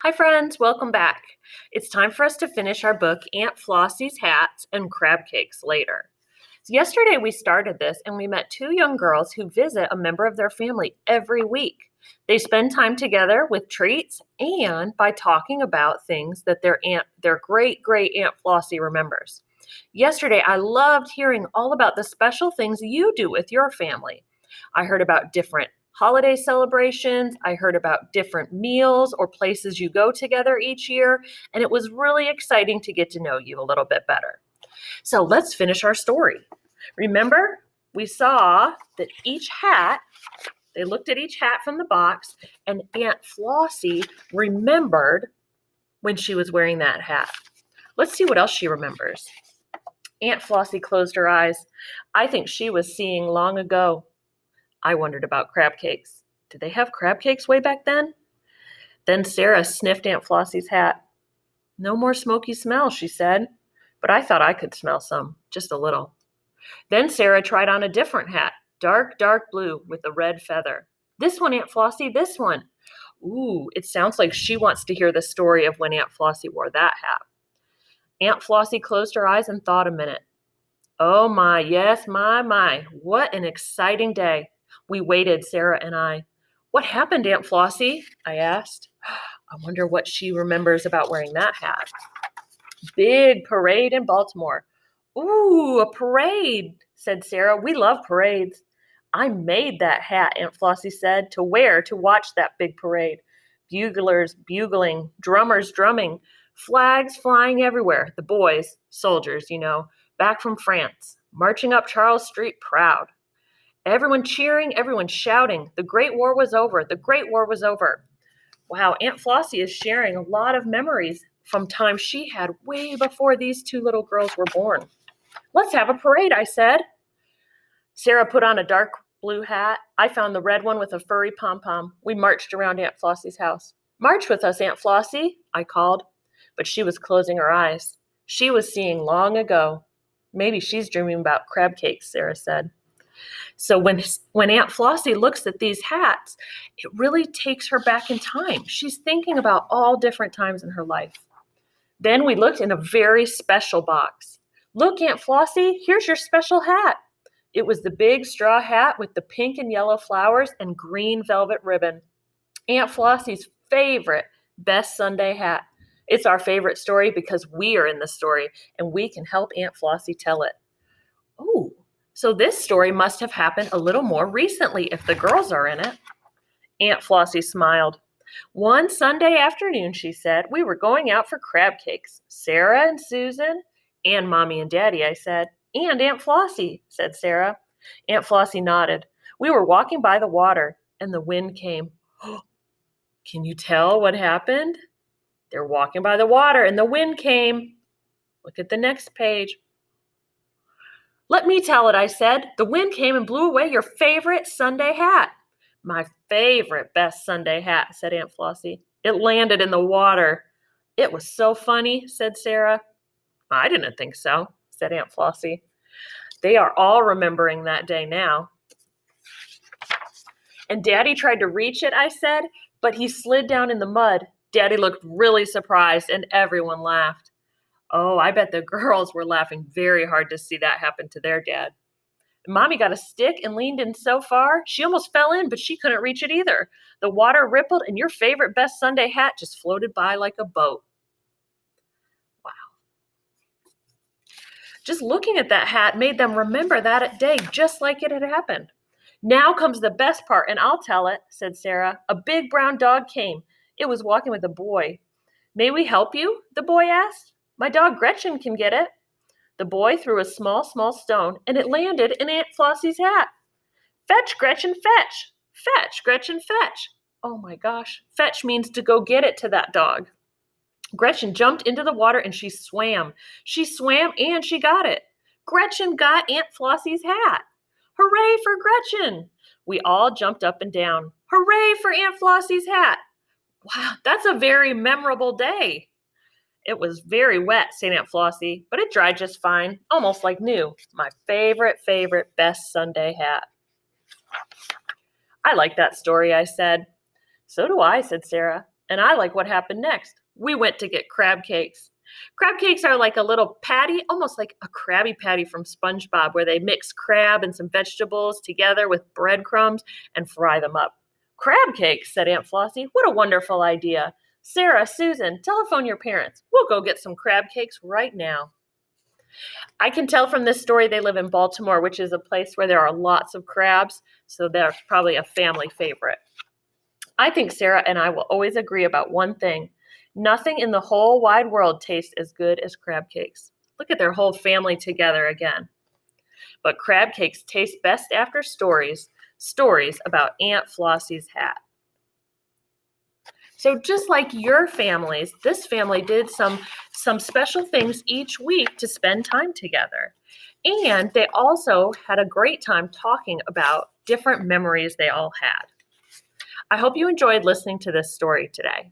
Hi, friends. Welcome back. It's time for us to finish our book, Aunt Flossie's Hats and Crab Cakes Later. So yesterday we started this and we met two young girls who visit a member of their family every week. They spend time together with treats and by talking about things that their great Aunt Flossie remembers. Yesterday I loved hearing all about the special things you do with your family. I heard about different holiday celebrations. I heard about different meals or places you go together each year, and it was really exciting to get to know you a little bit better. So let's finish our story. Remember, we saw that they looked at each hat from the box, and Aunt Flossie remembered when she was wearing that hat. Let's see what else she remembers. Aunt Flossie closed her eyes. I think she was seeing long ago. I wondered about crab cakes. Did they have crab cakes way back then? Then Sarah sniffed Aunt Flossie's hat. No more smoky smell, she said, but I thought I could smell some, just a little. Then Sarah tried on a different hat, dark blue with a red feather. This one, Aunt Flossie, this one. Ooh, it sounds like she wants to hear the story of when Aunt Flossie wore that hat. Aunt Flossie closed her eyes and thought a minute. Oh my, yes, my, what an exciting day. We waited, Sarah and I. What happened, Aunt Flossie? I asked. I wonder what she remembers about wearing that hat. Big parade in Baltimore. Ooh, a parade, said Sarah. We love parades. I made that hat, Aunt Flossie said, to wear to watch that big parade. Buglers bugling, drummers drumming, flags flying everywhere. The boys, soldiers, back from France, marching up Charles Street proud. Everyone cheering, everyone shouting. The Great War was over. The Great War was over. Wow, Aunt Flossie is sharing a lot of memories from times she had way before these two little girls were born. Let's have a parade, I said. Sarah put on a dark blue hat. I found the red one with a furry pom-pom. We marched around Aunt Flossie's house. March with us, Aunt Flossie, I called. But she was closing her eyes. She was seeing long ago. Maybe she's dreaming about crab cakes, Sarah said. So when Aunt Flossie looks at these hats, it really takes her back in time. She's thinking about all different times in her life. Then we looked in a very special box. Look, Aunt Flossie, here's your special hat. It was the big straw hat with the pink and yellow flowers and green velvet ribbon. Aunt Flossie's favorite best Sunday hat. It's our favorite story because we are in the story and we can help Aunt Flossie tell it. Oh, so this story must have happened a little more recently if the girls are in it. Aunt Flossie smiled. One Sunday afternoon, she said, we were going out for crab cakes. Sarah and Susan and Mommy and Daddy, I said. And Aunt Flossie, said Sarah. Aunt Flossie nodded. We were walking by the water and the wind came. Can you tell what happened? They're walking by the water and the wind came. Look at the next page. Let me tell it, I said. The wind came and blew away your favorite Sunday hat. My favorite best Sunday hat, said Aunt Flossie. It landed in the water. It was so funny, said Sarah. I didn't think so, said Aunt Flossie. They are all remembering that day now. And Daddy tried to reach it, I said, but he slid down in the mud. Daddy looked really surprised and everyone laughed. Oh, I bet the girls were laughing very hard to see that happen to their dad. Mommy got a stick and leaned in so far, she almost fell in, but she couldn't reach it either. The water rippled and your favorite best Sunday hat just floated by like a boat. Wow. Just looking at that hat made them remember that day just like it had happened. Now comes the best part, and I'll tell it, said Sarah. A big brown dog came. It was walking with a boy. May we help you? The boy asked. My dog Gretchen can get it. The boy threw a small stone, and it landed in Aunt Flossie's hat. Fetch, Gretchen, fetch! Fetch, Gretchen, fetch! Oh my gosh, fetch means to go get it to that dog. Gretchen jumped into the water and she swam. She swam and she got it. Gretchen got Aunt Flossie's hat. Hooray for Gretchen! We all jumped up and down. Hooray for Aunt Flossie's hat! Wow, that's a very memorable day. It was very wet, said Aunt Flossie, but it dried just fine, almost like new. My favorite best Sunday hat. I like that story, I said. So do I, said Sarah. And I like what happened next. We went to get crab cakes. Crab cakes are like a little patty, almost like a Krabby Patty from SpongeBob, where they mix crab and some vegetables together with breadcrumbs and fry them up. Crab cakes, said Aunt Flossie. What a wonderful idea. Sarah, Susan, telephone your parents. We'll go get some crab cakes right now. I can tell from this story they live in Baltimore, which is a place where there are lots of crabs, so they're probably a family favorite. I think Sarah and I will always agree about one thing. Nothing in the whole wide world tastes as good as crab cakes. Look at their whole family together again. But crab cakes taste best after stories about Aunt Flossie's hat. So just like your families, this family did some special things each week to spend time together. And they also had a great time talking about different memories they all had. I hope you enjoyed listening to this story today.